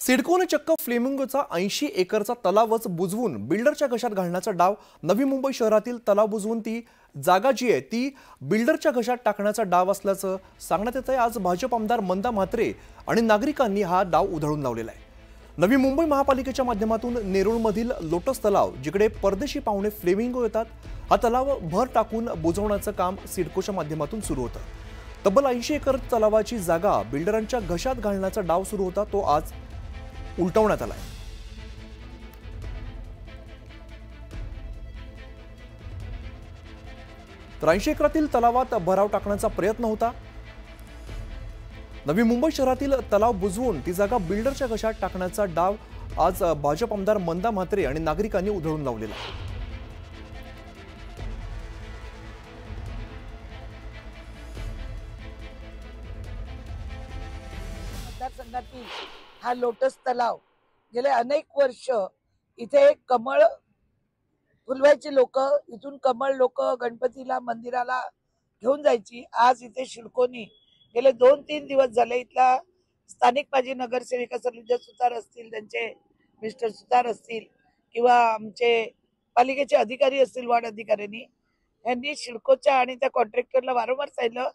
सिडकोने चक्क फ्लेमिंगोचा 80 एकरचा तलावच बुजवून बिल्डरच्या घशात घालण्याचा डाव नवी मुंबई शहरातील तलाव बुजवून ती जागा जी आहे ती बिल्डरच्या घशात टाकण्याचा डाव असल्याचं सांगण्यात येत आहे। आज भाजप आमदार मंदा म्हात्रे आणि नागरिकांनी हा डाव उधळून लावलेला आहे। नवी मुंबई महापालिकेच्या माध्यमातून नेरूळमधील लोटस तलाव जिकडे परदेशी पाहुणे फ्लेमिंगो येतात हा तलाव भर टाकून बुजवण्याचं काम सिडकोच्या माध्यमातून सुरू होतं। तब्बल 80 एकर तलावाची जागा बिल्डरांच्या घशात घालण्याचा डाव सुरू होता तो आज उलटवण्यात आलाय। तर 80 एकरातील तलावात भराव टाकण्याचा प्रयत्न होता। नवी मुंबई शहरातील तलाव बुजवून ती जागा बिल्डरच्या घशात टाकण्याचा डाव आज भाजप आमदार मंदा म्हात्रे आणि नागरिकांनी उधळून लावलेला आहे। मतदारसंघातील हा लोटस तलाव गेले अनेक वर्ष इथे कमळ फुलवायची लोक इथून कमळ लोक गणपतीला मंदिराला घेऊन जायची। आज इथे शिडकोनी गेले 2-3 दिवस झाले इथला स्थानिक माजी नगरसेविका सलूजा सुतार असतील, त्यांचे मिस्टर सुतार असतील किंवा आमचे पालिकेचे अधिकारी असतील, वार्ड अधिकाऱ्यांनी यांनी शिडकोच्या आणि त्या कॉन्ट्रॅक्टरला वारंवार सांगितलं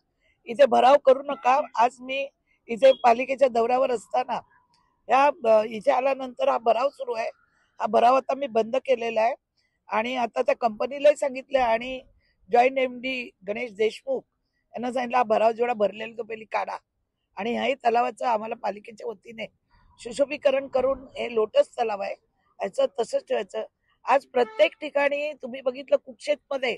इथे भराव करू नका। आज मी इथे पालिकेच्या दौऱ्यावर असताना इथे आल्यानंतर हा भराव सुरू आहे। हा भराव आता मी बंद केलेला आहे आणि आता त्या कंपनीलाही सांगितलं आणि जॉईंट एमडी गणेश देशमुख यांना सांगितलं हा भराव जेवढा भरलेला तो पहिली काढा आणि ह्याही तलावाचं आम्हाला पालिकेच्या वतीने सुशोभीकरण करून हे लोटस तलाव आहे याचं तसंच ठेवायचं। आज प्रत्येक ठिकाणी तुम्ही बघितलं कुक्षेतमध्ये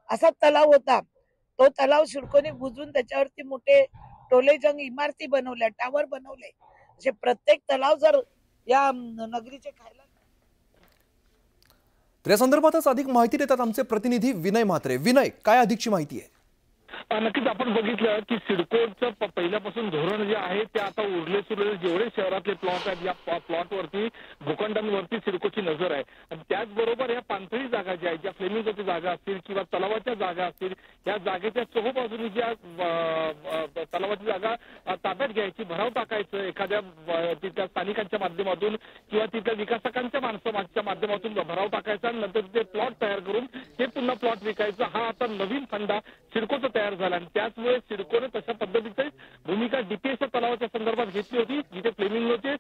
असा तलाव होता, तो तलाव सिडकोने बुजवून त्याच्यावरती मोठे टोलेजंग इमारती बनवल्या, टावर बनवले। असे प्रत्येक तलाव जर या नगरीचे खायला। तर या संदर्भातच अधिक माहिती देतात आमचे प्रतिनिधी विनय म्हात्रे। विनय, काय अधिकची माहिती आहे? नक्कीच आपण बघितलं की सिडकोचं पहिल्यापासून धोरण जे आहे ते आता उरले सुरले जेवढे शहरातले प्लॉट आहेत या प्लॉटवरती भूखंडांवरती सिडकोची नजर आहे। आणि त्याचबरोबर या पाणथळी जागा ज्या आहेत, ज्या फ्लेमिंगोची जागा असतील किंवा तलावाच्या जागा असतील, या जागेच्या चोहोबाजूनी ज्या तलावाची जागा ताब्यात घ्यायची, भराव टाकायचं एखाद्या तिथल्या स्थानिकांच्या माध्यमातून किंवा तिथल्या विकासकांच्या माणसाच्या माध्यमातून भराव टाकायचा आणि नंतर ते प्लॉट तयार करून ते पुन्हा प्लॉट विकायचं, हा आता नवीन फंडा सिडकोचा तयार झाला। आणि त्याचमुळे सिडकोने तशा पद्धतीची भूमिका डीपीएस तलावाच्या संदर्भात घेतली होती, जिथे फ्लेमिंगोचे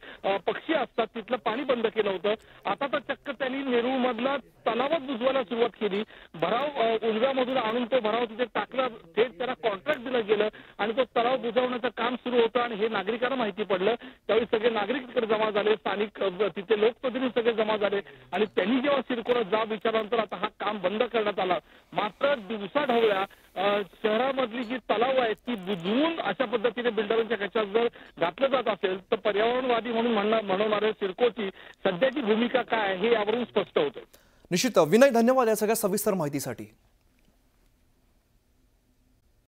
पक्षी असतात तिथलं पाणी बंद केलं होतं। आता तर चक्क त्यांनी नेरूळ मधला तलावच बुजवायला सुरुवात केली। भराव उजव्यामधून आणून तो भराव तिथे टाकला, थेट त्याला कॉन्ट्रॅक्ट दिलं गेलं आणि तो तलाव बुजवण्याचं काम सुरू होतं। आणि हे नागरिकांना माहिती पडलं त्यावेळी सगळे नागरिक तिकडे जमा झाले, स्थानिक तिथे लोकप्रतिनिधी सगळे जमा झाले आणि त्यांनी जेव्हा सिडकोला जाब विचारल्यानंतर आता हा काम बंद करण्यात आला। मात्र दिवसाढवळ्या शहरामधली जी तलाव आहेत ती बुजवून अशा पद्धतीने बिल्डरांच्या घशात जर घातलं जात असेल तर पर्यावरणवादी म्हणून म्हणणारे सिडकोची सध्याची भूमिका काय हे यावरून स्पष्ट होतं। निश्चित विनय, धन्यवाद या सगळ्या सविस्तर माहितीसाठी।